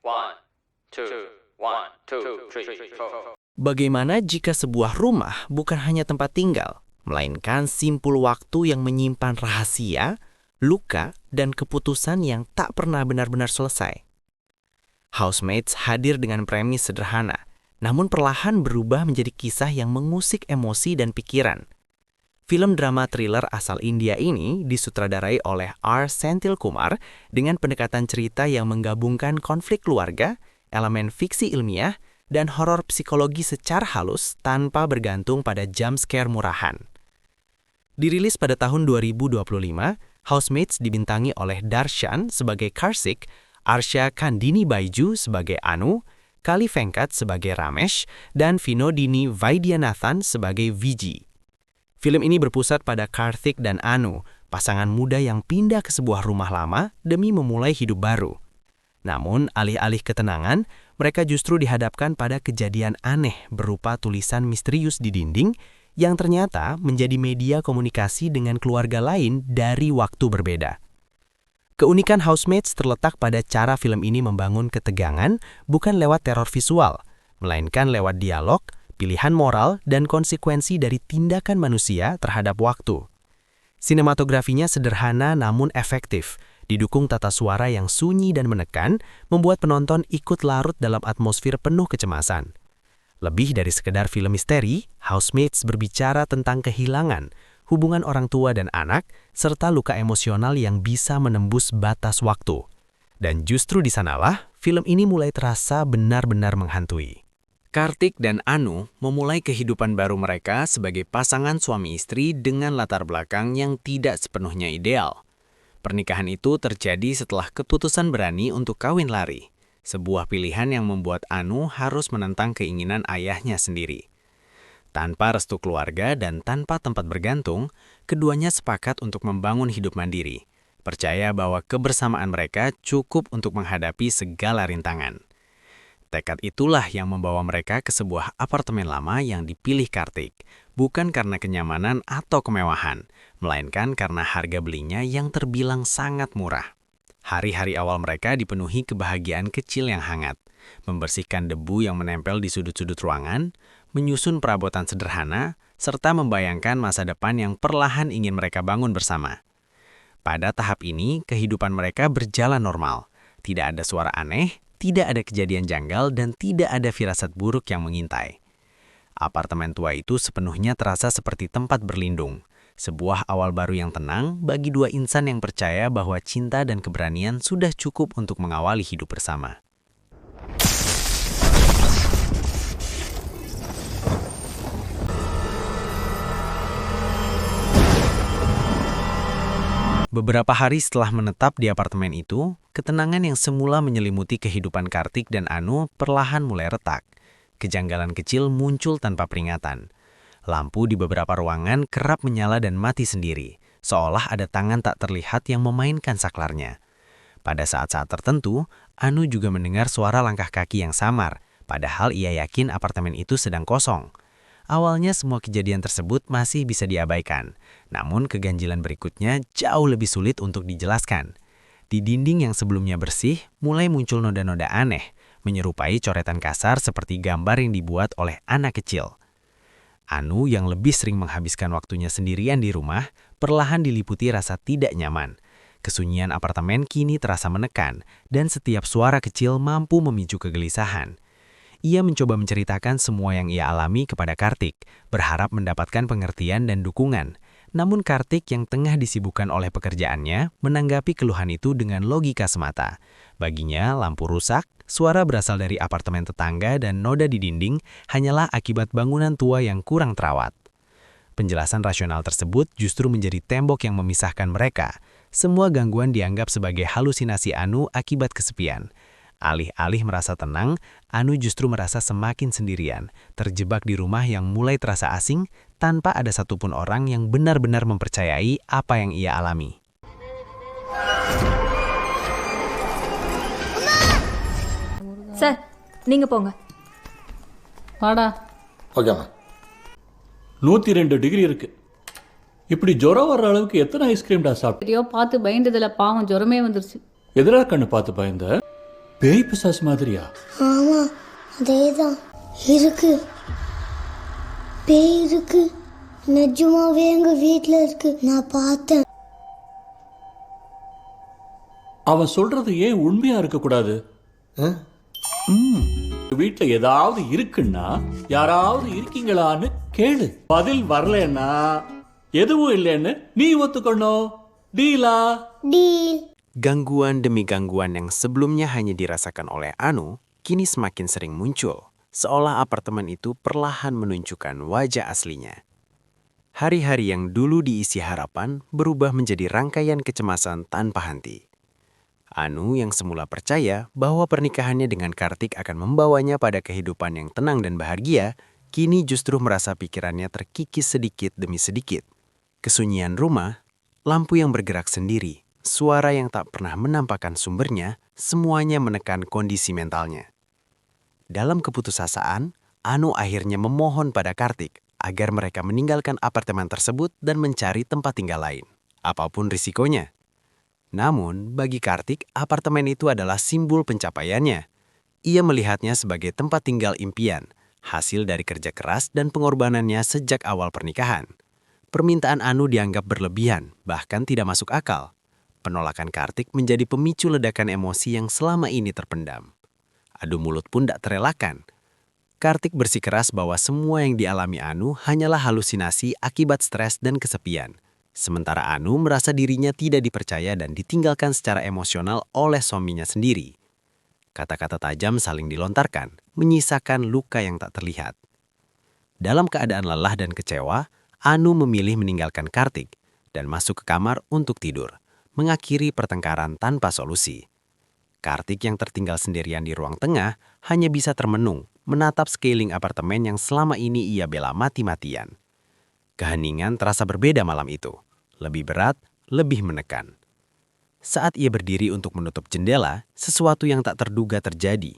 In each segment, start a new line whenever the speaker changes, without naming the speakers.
One, two, one, two, three, four.
Bagaimana jika sebuah rumah bukan hanya tempat tinggal, melainkan simpul waktu yang menyimpan rahasia, luka, dan keputusan yang tak pernah benar-benar selesai? Housemates hadir dengan premis sederhana, namun perlahan berubah menjadi kisah yang mengusik emosi dan pikiran. Film drama thriller asal India ini disutradarai oleh R. Senthil Kumar dengan pendekatan cerita yang menggabungkan konflik keluarga, elemen fiksi ilmiah, dan horor psikologi secara halus tanpa bergantung pada jump scare murahan. Dirilis pada tahun 2025, Housemates dibintangi oleh Darshan sebagai Karthik, Arsha Kandini Baiju sebagai Anu, Kali Venkat sebagai Ramesh, dan Vinodini Vaidyanathan sebagai Viji. Film ini berpusat pada Karthik dan Anu, pasangan muda yang pindah ke sebuah rumah lama demi memulai hidup baru. Namun, alih-alih ketenangan, mereka justru dihadapkan pada kejadian aneh berupa tulisan misterius di dinding yang ternyata menjadi media komunikasi dengan keluarga lain dari waktu berbeda. Keunikan Housemates terletak pada cara film ini membangun ketegangan bukan lewat teror visual, melainkan lewat dialog, pilihan moral, dan konsekuensi dari tindakan manusia terhadap waktu. Sinematografinya sederhana namun efektif, didukung tata suara yang sunyi dan menekan, membuat penonton ikut larut dalam atmosfer penuh kecemasan. Lebih dari sekedar film misteri, Housemates berbicara tentang kehilangan, hubungan orang tua dan anak, serta luka emosional yang bisa menembus batas waktu. Dan justru di sanalah, film ini mulai terasa benar-benar menghantui. Karthik dan Anu memulai kehidupan baru mereka sebagai pasangan suami istri dengan latar belakang yang tidak sepenuhnya ideal. Pernikahan itu terjadi setelah keputusan berani untuk kawin lari, sebuah pilihan yang membuat Anu harus menentang keinginan ayahnya sendiri. Tanpa restu keluarga dan tanpa tempat bergantung, keduanya sepakat untuk membangun hidup mandiri, percaya bahwa kebersamaan mereka cukup untuk menghadapi segala rintangan. Tekad itulah yang membawa mereka ke sebuah apartemen lama yang dipilih Karthik, bukan karena kenyamanan atau kemewahan, melainkan karena harga belinya yang terbilang sangat murah. Hari-hari awal mereka dipenuhi kebahagiaan kecil yang hangat, membersihkan debu yang menempel di sudut-sudut ruangan, menyusun perabotan sederhana, serta membayangkan masa depan yang perlahan ingin mereka bangun bersama. Pada tahap ini, kehidupan mereka berjalan normal, tidak ada suara aneh, tidak ada kejadian janggal, dan tidak ada firasat buruk yang mengintai. Apartemen tua itu sepenuhnya terasa seperti tempat berlindung, sebuah awal baru yang tenang bagi dua insan yang percaya bahwa cinta dan keberanian sudah cukup untuk mengawali hidup bersama. Beberapa hari setelah menetap di apartemen itu, ketenangan yang semula menyelimuti kehidupan Karthik dan Anu perlahan mulai retak. Kejanggalan kecil muncul tanpa peringatan. Lampu di beberapa ruangan kerap menyala dan mati sendiri, seolah ada tangan tak terlihat yang memainkan saklarnya. Pada saat-saat tertentu, Anu juga mendengar suara langkah kaki yang samar, padahal ia yakin apartemen itu sedang kosong. Awalnya semua kejadian tersebut masih bisa diabaikan, namun keganjilan berikutnya jauh lebih sulit untuk dijelaskan. Di dinding yang sebelumnya bersih, mulai muncul noda-noda aneh, menyerupai coretan kasar seperti gambar yang dibuat oleh anak kecil. Anu yang lebih sering menghabiskan waktunya sendirian di rumah, perlahan diliputi rasa tidak nyaman. Kesunyian apartemen kini terasa menekan, dan setiap suara kecil mampu memicu kegelisahan. Ia mencoba menceritakan semua yang ia alami kepada Karthik, berharap mendapatkan pengertian dan dukungan. Namun Karthik yang tengah disibukkan oleh pekerjaannya, menanggapi keluhan itu dengan logika semata. Baginya, lampu rusak, suara berasal dari apartemen tetangga dan noda di dinding hanyalah akibat bangunan tua yang kurang terawat. Penjelasan rasional tersebut justru menjadi tembok yang memisahkan mereka. Semua gangguan dianggap sebagai halusinasi Anu akibat kesepian. Alih-alih merasa tenang, Anu justru merasa semakin sendirian, terjebak di rumah yang mulai terasa asing tanpa ada satupun orang yang benar-benar mempercayai apa yang ia alami.
Sir, நீங்க போங்க.
வாடா.
ஓகேம்மா.
102 டிகிரி இருக்கு. இப்படி ஜுரம் வர்ற அளவுக்கு எத்தனை ஐஸ்கிரீம்டா சாப்பிட்டு?
ஐயோ பார்த்து பயந்ததில் பாவம் ஜுரமே வந்துருச்சு.
எதிரா கண்ணு பார்த்து பயந்த? பேய் பிசாசு மாதிரியா?
ஆமா, அதேதான். இருக்கு, பேய் இருக்கு. நிஜமாவே எங்க வீட்டில் இருக்கு, நான் பார்த்தேன்.
அவன் சொல்றது ஏன் உண்மையா இருக்கக்கூடாது? வீட்டில் ஏதாவது இருக்குன்னா யாராவது இருக்கீங்களான்னு கேளு. பதில் வரலன்னா எதுவும் இல்லைன்னு நீ ஒத்துக்கணும். டீலா?
Deal.
Gangguan demi gangguan yang sebelumnya hanya dirasakan oleh Anu, kini semakin sering muncul, seolah apartemen itu perlahan menunjukkan wajah aslinya. Hari-hari yang dulu diisi harapan berubah menjadi rangkaian kecemasan tanpa henti. Anu yang semula percaya bahwa pernikahannya dengan Kartik akan membawanya pada kehidupan yang tenang dan bahagia, kini justru merasa pikirannya terkikis sedikit demi sedikit. Kesunyian rumah, lampu yang bergerak sendiri, suara yang tak pernah menampakkan sumbernya, semuanya menekan kondisi mentalnya. Dalam keputusasaan, Anu akhirnya memohon pada Kartik agar mereka meninggalkan apartemen tersebut dan mencari tempat tinggal lain, apapun risikonya. Namun, bagi Kartik, apartemen itu adalah simbol pencapaiannya. Ia melihatnya sebagai tempat tinggal impian, hasil dari kerja keras dan pengorbanannya sejak awal pernikahan. Permintaan Anu dianggap berlebihan, bahkan tidak masuk akal. Penolakan Kartik menjadi pemicu ledakan emosi yang selama ini terpendam. Adu mulut pun tak terelakkan. Kartik bersikeras bahwa semua yang dialami Anu hanyalah halusinasi akibat stres dan kesepian. Sementara Anu merasa dirinya tidak dipercaya dan ditinggalkan secara emosional oleh suaminya sendiri. Kata-kata tajam saling dilontarkan, menyisakan luka yang tak terlihat. Dalam keadaan lelah dan kecewa, Anu memilih meninggalkan Kartik dan masuk ke kamar untuk tidur, mengakhiri pertengkaran tanpa solusi. Kartik yang tertinggal sendirian di ruang tengah hanya bisa termenung, menatap sekeliling apartemen yang selama ini ia bela mati-matian. Keheningan terasa berbeda malam itu, lebih berat, lebih menekan. Saat ia berdiri untuk menutup jendela, sesuatu yang tak terduga terjadi.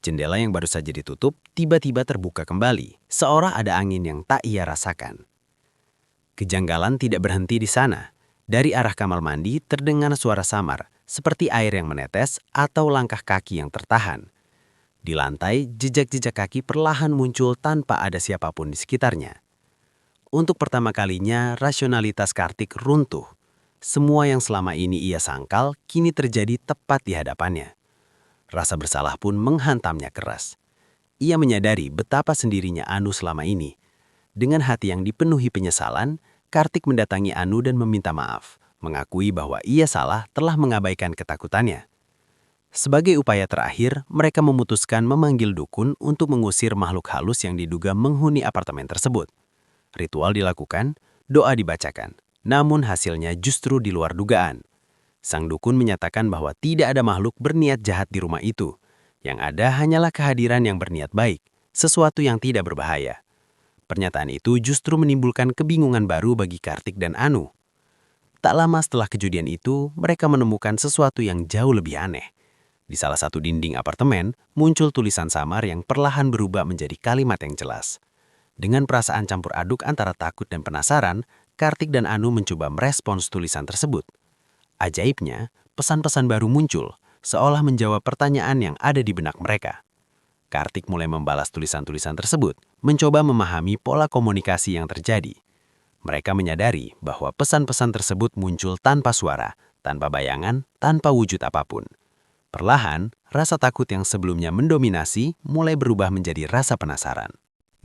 Jendela yang baru saja ditutup tiba-tiba terbuka kembali, seolah ada angin yang tak ia rasakan. Kejanggalan tidak berhenti di sana. Dari arah kamar mandi terdengar suara samar, seperti air yang menetes atau langkah kaki yang tertahan. Di lantai, jejak-jejak kaki perlahan muncul tanpa ada siapapun di sekitarnya. Untuk pertama kalinya, rasionalitas Kartik runtuh. Semua yang selama ini ia sangkal, kini terjadi tepat di hadapannya. Rasa bersalah pun menghantamnya keras. Ia menyadari betapa sendirinya Anu selama ini. Dengan hati yang dipenuhi penyesalan, Kartik mendatangi Anu dan meminta maaf, mengakui bahwa ia salah telah mengabaikan ketakutannya. Sebagai upaya terakhir, mereka memutuskan memanggil dukun untuk mengusir makhluk halus yang diduga menghuni apartemen tersebut. Ritual dilakukan, doa dibacakan, namun hasilnya justru di luar dugaan. Sang dukun menyatakan bahwa tidak ada makhluk berniat jahat di rumah itu. Yang ada hanyalah kehadiran yang berniat baik, sesuatu yang tidak berbahaya. Pernyataan itu justru menimbulkan kebingungan baru bagi Kartik dan Anu. Tak lama setelah kejadian itu, mereka menemukan sesuatu yang jauh lebih aneh. Di salah satu dinding apartemen, muncul tulisan samar yang perlahan berubah menjadi kalimat yang jelas. Dengan perasaan campur aduk antara takut dan penasaran, Kartik dan Anu mencoba merespons tulisan tersebut. Ajaibnya, pesan-pesan baru muncul, seolah menjawab pertanyaan yang ada di benak mereka. Kartik mulai membalas tulisan-tulisan tersebut, mencoba memahami pola komunikasi yang terjadi. Mereka menyadari bahwa pesan-pesan tersebut muncul tanpa suara, tanpa bayangan, tanpa wujud apapun. Perlahan, rasa takut yang sebelumnya mendominasi mulai berubah menjadi rasa penasaran.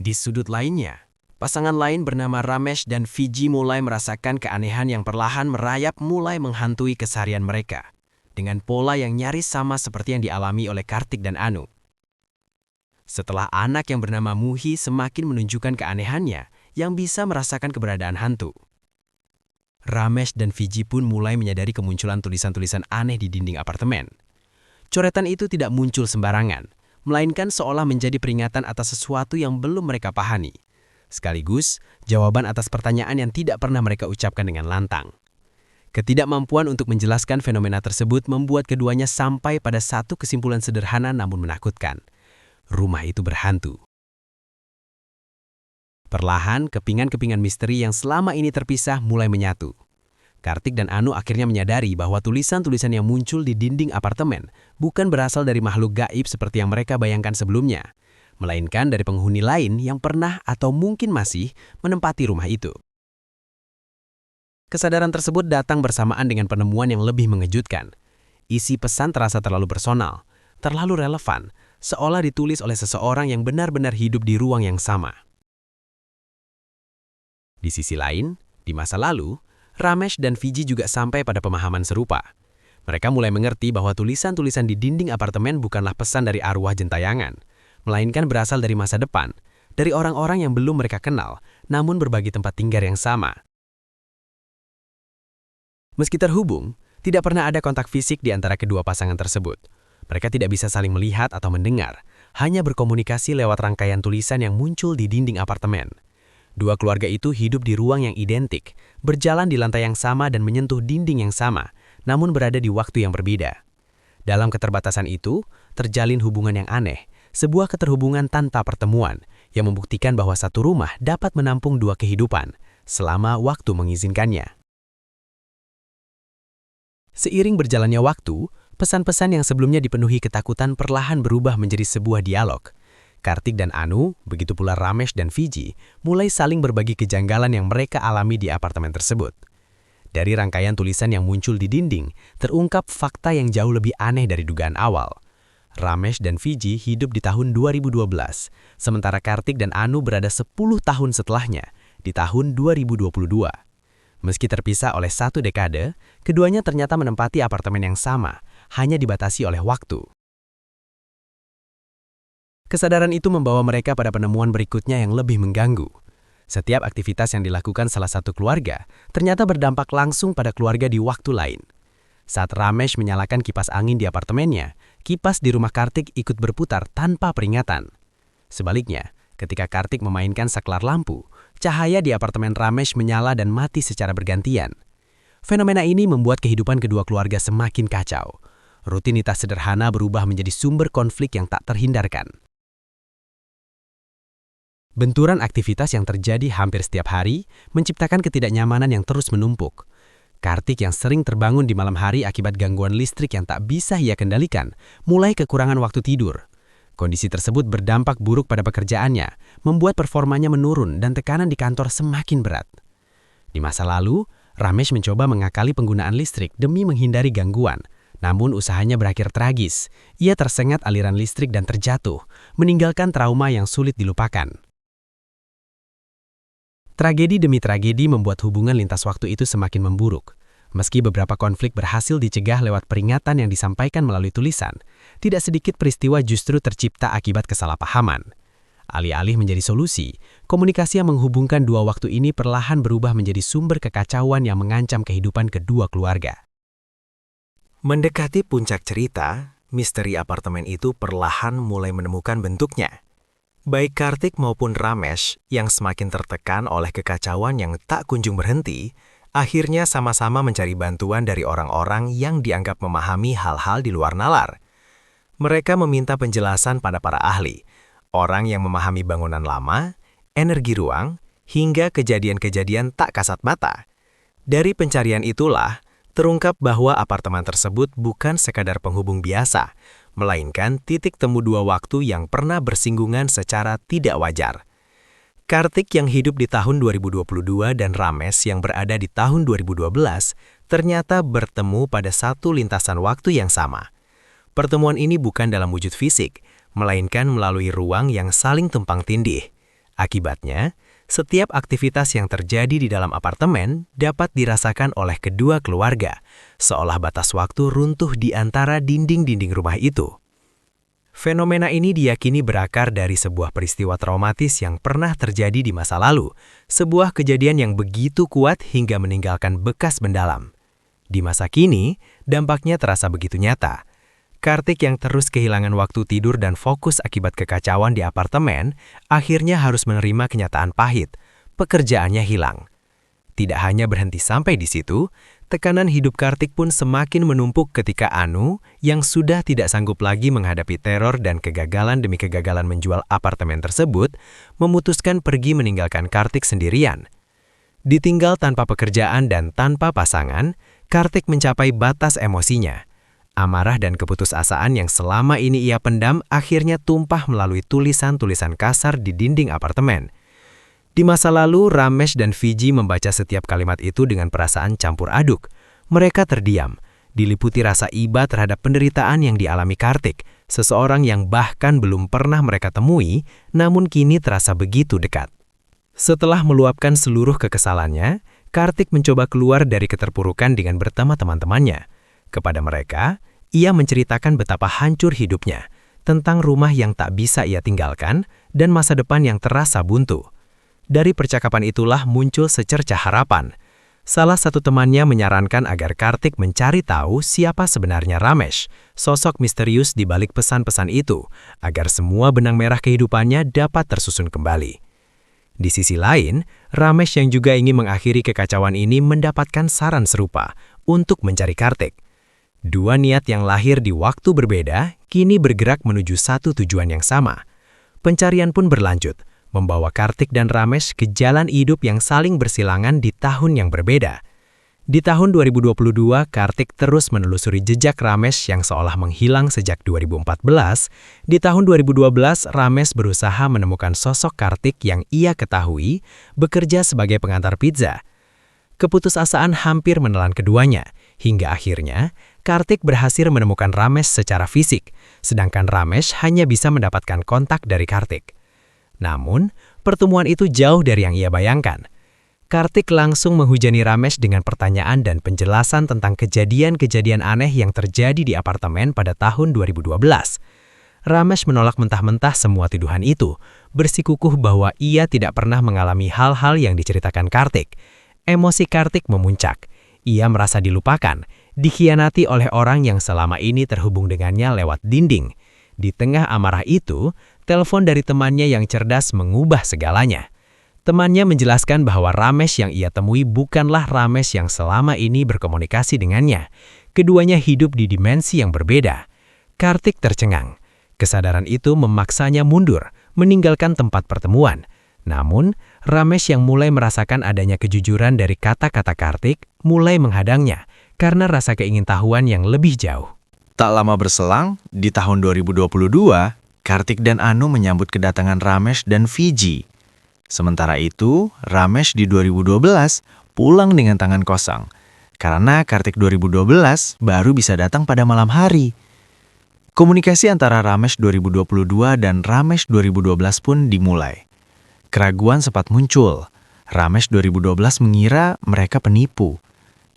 Di sudut lainnya, pasangan lain bernama Ramesh dan Fiji mulai merasakan keanehan yang perlahan merayap mulai menghantui keseharian mereka, dengan pola yang nyaris sama seperti yang dialami oleh Kartik dan Anu. Setelah anak yang bernama Muhi semakin menunjukkan keanehannya yang bisa merasakan keberadaan hantu, Ramesh dan Fiji pun mulai menyadari kemunculan tulisan-tulisan aneh di dinding apartemen. Coretan itu tidak muncul sembarangan, melainkan seolah menjadi peringatan atas sesuatu yang belum mereka pahami. Sekaligus, jawaban atas pertanyaan yang tidak pernah mereka ucapkan dengan lantang. Ketidakmampuan untuk menjelaskan fenomena tersebut membuat keduanya sampai pada satu kesimpulan sederhana namun menakutkan. Rumah itu berhantu. Perlahan, kepingan-kepingan misteri yang selama ini terpisah mulai menyatu.
Kartik dan Anu akhirnya menyadari bahwa tulisan-tulisan yang muncul di dinding apartemen bukan berasal dari makhluk gaib seperti yang mereka bayangkan sebelumnya, melainkan dari penghuni lain yang pernah atau mungkin masih menempati rumah itu. Kesadaran tersebut datang bersamaan dengan penemuan yang lebih mengejutkan. Isi pesan terasa terlalu personal, terlalu relevan, seolah ditulis oleh seseorang yang benar-benar hidup di ruang yang sama. Di sisi lain, di masa lalu, Ramesh dan Fiji juga sampai pada pemahaman serupa. Mereka mulai mengerti bahwa tulisan-tulisan di dinding apartemen bukanlah pesan dari arwah gentayangan, melainkan berasal dari masa depan, dari orang-orang yang belum mereka kenal, namun berbagi tempat tinggal yang sama. Meski terhubung, tidak pernah ada kontak fisik di antara kedua pasangan tersebut. Mereka tidak bisa saling melihat atau mendengar, hanya berkomunikasi lewat rangkaian tulisan yang muncul di dinding apartemen. Dua keluarga itu hidup di ruang yang identik, berjalan di lantai yang sama dan menyentuh dinding yang sama, namun berada di waktu yang berbeda. Dalam keterbatasan itu, terjalin hubungan yang aneh, sebuah keterhubungan tanpa pertemuan, yang membuktikan bahwa satu rumah dapat menampung dua kehidupan, selama waktu mengizinkannya. Seiring berjalannya waktu, pesan-pesan yang sebelumnya dipenuhi ketakutan perlahan berubah menjadi sebuah dialog. Kartik dan Anu, begitu pula Ramesh dan Fiji, mulai saling berbagi kejanggalan yang mereka alami di apartemen tersebut. Dari rangkaian tulisan yang muncul di dinding, terungkap fakta yang jauh lebih aneh dari dugaan awal. Ramesh dan Fiji hidup di tahun 2012, sementara Kartik dan Anu berada 10 tahun setelahnya, di tahun 2022. Meski terpisah oleh 1 dekade, keduanya ternyata menempati apartemen yang sama, hanya dibatasi oleh waktu. Kesadaran itu membawa mereka pada penemuan berikutnya yang lebih mengganggu. Setiap aktivitas yang dilakukan salah satu keluarga ternyata berdampak langsung pada keluarga di waktu lain. Saat Ramesh menyalakan kipas angin di apartemennya, kipas di rumah Kartik ikut berputar tanpa peringatan. Sebaliknya, ketika Kartik memainkan saklar lampu, cahaya di apartemen Ramesh menyala dan mati secara bergantian. Fenomena ini membuat kehidupan kedua keluarga semakin kacau. Rutinitas sederhana berubah menjadi sumber konflik yang tak terhindarkan. Benturan aktivitas yang terjadi hampir setiap hari menciptakan ketidaknyamanan yang terus menumpuk. Kartik yang sering terbangun di malam hari akibat gangguan listrik yang tak bisa ia kendalikan, mulai kekurangan waktu tidur. Kondisi tersebut berdampak buruk pada pekerjaannya, membuat performanya menurun dan tekanan di kantor semakin berat. Di masa lalu, Ramesh mencoba mengakali penggunaan listrik demi menghindari gangguan, namun usahanya berakhir tragis. Ia tersengat aliran listrik dan terjatuh, meninggalkan trauma yang sulit dilupakan. Tragedi demi tragedi membuat hubungan lintas waktu itu semakin memburuk. Meski beberapa konflik berhasil dicegah lewat peringatan yang disampaikan melalui tulisan, tidak sedikit peristiwa justru tercipta akibat kesalahpahaman. Alih-alih menjadi solusi, komunikasi yang menghubungkan dua waktu ini perlahan berubah menjadi sumber kekacauan yang mengancam kehidupan kedua keluarga.
Mendekati puncak cerita, misteri apartemen itu perlahan mulai menemukan bentuknya. Baik Kartik maupun Ramesh yang semakin tertekan oleh kekacauan yang tak kunjung berhenti, akhirnya sama-sama mencari bantuan dari orang-orang yang dianggap memahami hal-hal di luar nalar. Mereka meminta penjelasan pada para ahli, orang yang memahami bangunan lama, energi ruang, hingga kejadian-kejadian tak kasat mata. Dari pencarian itulah, terungkap bahwa apartemen tersebut bukan sekadar penghubung biasa, melainkan titik temu dua waktu yang pernah bersinggungan secara tidak wajar. Kartik yang hidup di tahun 2022 dan Ramesh yang berada di tahun 2012 ternyata bertemu pada satu lintasan waktu yang sama. Pertemuan ini bukan dalam wujud fisik, melainkan melalui ruang yang saling tumpang tindih. Akibatnya, setiap aktivitas yang terjadi di dalam apartemen dapat dirasakan oleh kedua keluarga, seolah batas waktu runtuh di antara dinding-dinding rumah itu. Fenomena ini diyakini berakar dari sebuah peristiwa traumatis yang pernah terjadi di masa lalu, sebuah kejadian yang begitu kuat hingga meninggalkan bekas mendalam. Di masa kini, dampaknya terasa begitu nyata. Kartik yang terus kehilangan waktu tidur dan fokus akibat kekacauan di apartemen, akhirnya harus menerima kenyataan pahit, pekerjaannya hilang. Tidak hanya berhenti sampai di situ, tekanan hidup Kartik pun semakin menumpuk ketika Anu, yang sudah tidak sanggup lagi menghadapi teror dan kegagalan demi kegagalan menjual apartemen tersebut, memutuskan pergi meninggalkan Kartik sendirian.
Ditinggal tanpa pekerjaan dan tanpa pasangan, Kartik mencapai batas emosinya. Amarah dan keputusasaan yang selama ini ia pendam akhirnya tumpah melalui tulisan-tulisan kasar di dinding apartemen. Di masa lalu, Ramesh dan Fiji membaca setiap kalimat itu dengan perasaan campur aduk. Mereka terdiam, diliputi rasa iba terhadap penderitaan yang dialami Kartik, seseorang yang bahkan belum pernah mereka temui, namun kini terasa begitu dekat. Setelah meluapkan seluruh kekesalannya, Kartik mencoba keluar dari keterpurukan dengan bertemu teman-temannya. Kepada mereka, ia menceritakan betapa hancur hidupnya, tentang rumah yang tak bisa ia tinggalkan, dan masa depan yang terasa buntu. Dari percakapan itulah muncul secercah harapan. Salah satu temannya menyarankan agar Kartik mencari tahu siapa sebenarnya Ramesh, sosok misterius di balik pesan-pesan itu, agar semua benang merah kehidupannya dapat tersusun kembali. Di sisi lain, Ramesh yang juga ingin mengakhiri kekacauan ini mendapatkan saran serupa untuk mencari Kartik. Dua niat yang lahir di waktu berbeda, kini bergerak menuju satu tujuan yang sama. Pencarian pun berlanjut, membawa Kartik dan Ramesh ke jalan hidup yang saling bersilangan di tahun yang berbeda. Di tahun 2022, Kartik terus menelusuri jejak Ramesh yang seolah menghilang sejak 2014. Di tahun 2012, Ramesh berusaha menemukan sosok Kartik yang ia ketahui bekerja sebagai pengantar pizza. Keputusasaan hampir menelan keduanya, hingga akhirnya Kartik berhasil menemukan Ramesh secara fisik, sedangkan Ramesh hanya bisa mendapatkan kontak dari Kartik. Namun, pertemuan itu jauh dari yang ia bayangkan. Kartik langsung menghujani Ramesh dengan pertanyaan dan penjelasan tentang kejadian-kejadian aneh yang terjadi di apartemen pada tahun 2012. Ramesh menolak mentah-mentah semua tuduhan itu, bersikukuh bahwa ia tidak pernah mengalami hal-hal yang diceritakan Kartik. Emosi Kartik memuncak. Ia merasa dilupakan, dikhianati oleh orang yang selama ini terhubung dengannya lewat dinding. Di tengah amarah itu, telepon dari temannya yang cerdas mengubah segalanya. Temannya menjelaskan bahwa Ramesh yang ia temui bukanlah Ramesh yang selama ini berkomunikasi dengannya. Keduanya hidup di dimensi yang berbeda. Kartik tercengang. Kesadaran itu memaksanya mundur, meninggalkan tempat pertemuan. Namun, Ramesh yang mulai merasakan adanya kejujuran dari kata-kata Kartik mulai menghadangnya karena rasa keingintahuan yang lebih jauh.
Tak lama berselang, di tahun 2022, Kartik dan Anu menyambut kedatangan Ramesh dan Fiji. Sementara itu, Ramesh di 2012 pulang dengan tangan kosong, karena Kartik 2012 baru bisa datang pada malam hari. Komunikasi antara Ramesh 2022 dan Ramesh 2012 pun dimulai. Keraguan sempat muncul. Ramesh 2012 mengira mereka penipu.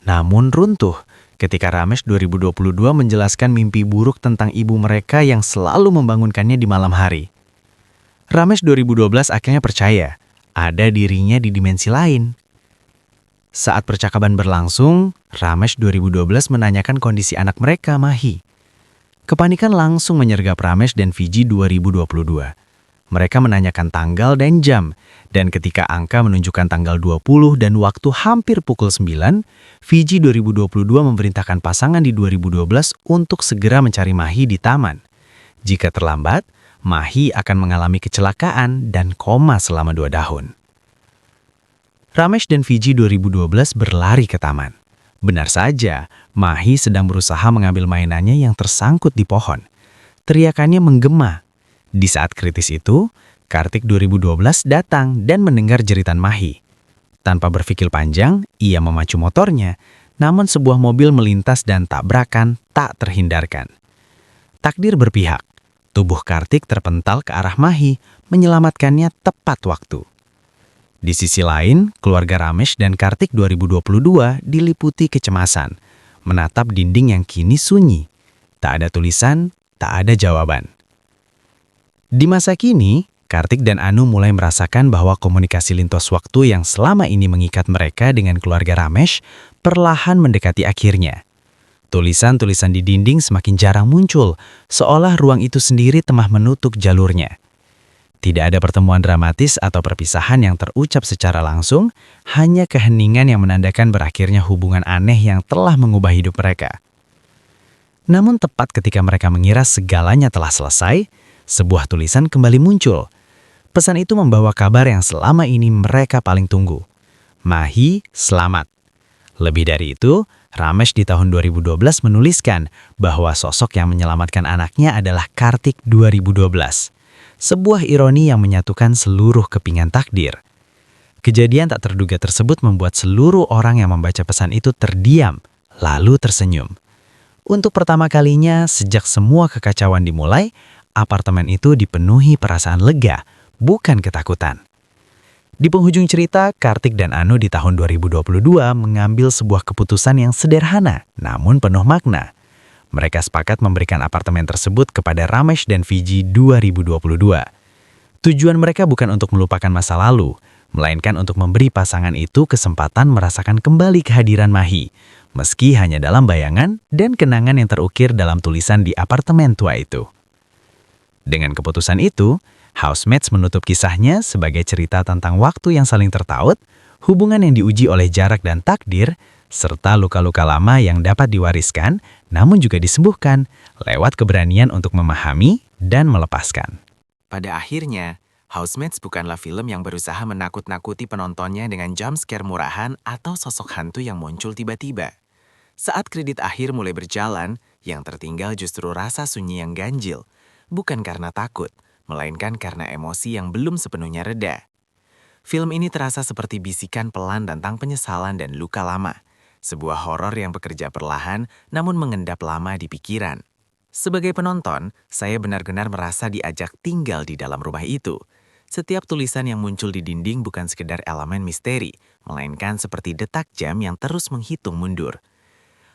Namun runtuh ketika Ramesh 2022 menjelaskan mimpi buruk tentang ibu mereka yang selalu membangunkannya di malam hari. Ramesh 2012 akhirnya percaya ada dirinya di dimensi lain. Saat percakapan berlangsung, Ramesh 2012 menanyakan kondisi anak mereka, Mahi. Kepanikan langsung menyergap Ramesh dan Fiji 2022. Mereka menanyakan tanggal dan jam, dan ketika angka menunjukkan tanggal 20 dan waktu hampir pukul 9, Fiji 2022 memerintahkan pasangan di 2012 untuk segera mencari Mahi di taman. Jika terlambat, Mahi akan mengalami kecelakaan dan koma selama 2 tahun. Ramesh dan Fiji 2012 berlari ke taman. Benar saja, Mahi sedang berusaha mengambil mainannya yang tersangkut di pohon. Teriakannya menggema. Di saat kritis itu, Kartik 2012 datang dan mendengar jeritan Mahi. Tanpa berpikir panjang, ia memacu motornya, namun sebuah mobil melintas dan tabrakan tak terhindarkan. Takdir berpihak. Tubuh Kartik terpental ke arah Mahi, menyelamatkannya tepat waktu. Di sisi lain, keluarga Ramesh dan Kartik 2022 diliputi kecemasan, menatap dinding yang kini sunyi. Tak ada tulisan, tak ada jawaban. Di masa kini, Kartik dan Anu mulai merasakan bahwa komunikasi lintas waktu yang selama ini mengikat mereka dengan keluarga Ramesh perlahan mendekati akhirnya. Tulisan-tulisan di dinding semakin jarang muncul, seolah ruang itu sendiri tengah menutup jalurnya. Tidak ada pertemuan dramatis atau perpisahan yang terucap secara langsung, hanya keheningan yang menandakan berakhirnya hubungan aneh yang telah mengubah hidup mereka. Namun tepat ketika mereka mengira segalanya telah selesai, sebuah tulisan kembali muncul. Pesan itu membawa kabar yang selama ini mereka paling tunggu.
Mahi, selamat. Lebih dari itu, Ramesh di tahun 2012 menuliskan bahwa sosok yang menyelamatkan anaknya adalah Kartik 2012. Sebuah ironi yang menyatukan seluruh kepingan takdir. Kejadian tak terduga tersebut membuat seluruh orang yang membaca pesan itu terdiam, lalu tersenyum. Untuk pertama kalinya sejak semua kekacauan dimulai, apartemen itu dipenuhi perasaan lega, bukan ketakutan. Di penghujung cerita, Kartik dan Anu di tahun 2022 mengambil sebuah keputusan yang sederhana, namun penuh makna. Mereka sepakat memberikan apartemen tersebut kepada Ramesh dan Fiji 2022. Tujuan mereka bukan untuk melupakan masa lalu, melainkan untuk memberi pasangan itu kesempatan merasakan kembali kehadiran Mahi, meski hanya dalam bayangan dan kenangan yang terukir dalam tulisan di apartemen tua itu. Dengan keputusan itu, Housemates menutup kisahnya sebagai cerita tentang waktu yang saling tertaut, hubungan yang diuji oleh jarak dan takdir, serta luka-luka lama yang dapat diwariskan, namun juga disembuhkan lewat keberanian untuk memahami dan melepaskan.
Pada akhirnya, Housemates bukanlah film yang berusaha menakut-nakuti penontonnya dengan jump scare murahan atau sosok hantu yang muncul tiba-tiba. Saat kredit akhir mulai berjalan, yang tertinggal justru rasa sunyi yang ganjil, bukan karena takut, melainkan karena emosi yang belum sepenuhnya reda. Film ini terasa seperti bisikan pelan tentang penyesalan dan luka lama, sebuah horor yang bekerja perlahan namun mengendap lama di pikiran. Sebagai penonton, saya benar-benar merasa diajak tinggal di dalam rumah itu. Setiap tulisan yang muncul di dinding bukan sekedar elemen misteri, melainkan seperti detak jam yang terus menghitung mundur.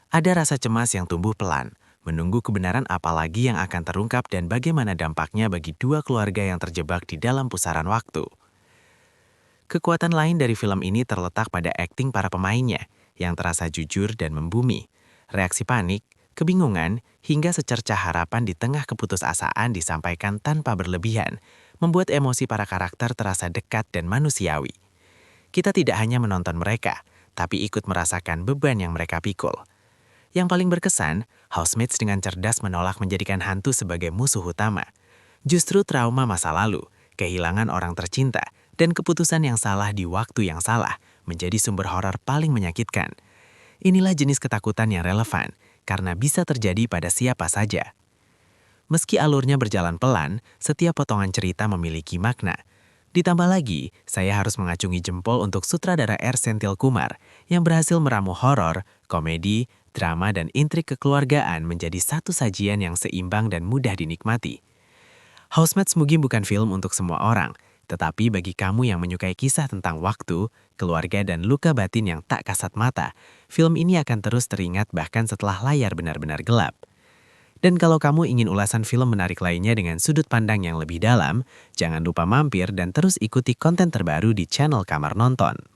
Ada rasa cemas yang tumbuh pelan, menunggu kebenaran apa lagi yang akan terungkap dan bagaimana dampaknya bagi dua keluarga yang terjebak di dalam pusaran waktu. Kekuatan lain dari film ini terletak pada akting para pemainnya, yang terasa jujur dan membumi. Reaksi panik, kebingungan, hingga secercah harapan di tengah keputusasaan disampaikan tanpa berlebihan, membuat emosi para karakter terasa dekat dan manusiawi. Kita tidak hanya menonton mereka, tapi ikut merasakan beban yang mereka pikul. Yang paling berkesan, Housemates dengan cerdas menolak menjadikan hantu sebagai musuh utama. Justru trauma masa lalu, kehilangan orang tercinta, dan keputusan yang salah di waktu yang salah menjadi sumber horor paling menyakitkan. Inilah jenis ketakutan yang relevan, karena bisa terjadi pada siapa saja. Meski alurnya berjalan pelan, setiap potongan cerita memiliki makna. Ditambah lagi, saya harus mengacungi jempol untuk sutradara R. Senthil Kumar yang berhasil meramu horor, komedi, drama, dan intrik kekeluargaan menjadi satu sajian yang seimbang dan mudah dinikmati. Housemates mungkin bukan film untuk semua orang, tetapi bagi kamu yang menyukai kisah tentang waktu, keluarga, dan luka batin yang tak kasat mata, film ini akan terus teringat bahkan setelah layar benar-benar gelap. Dan kalau kamu ingin ulasan film menarik lainnya dengan sudut pandang yang lebih dalam, jangan lupa mampir dan terus ikuti konten terbaru di channel Kamar Nonton.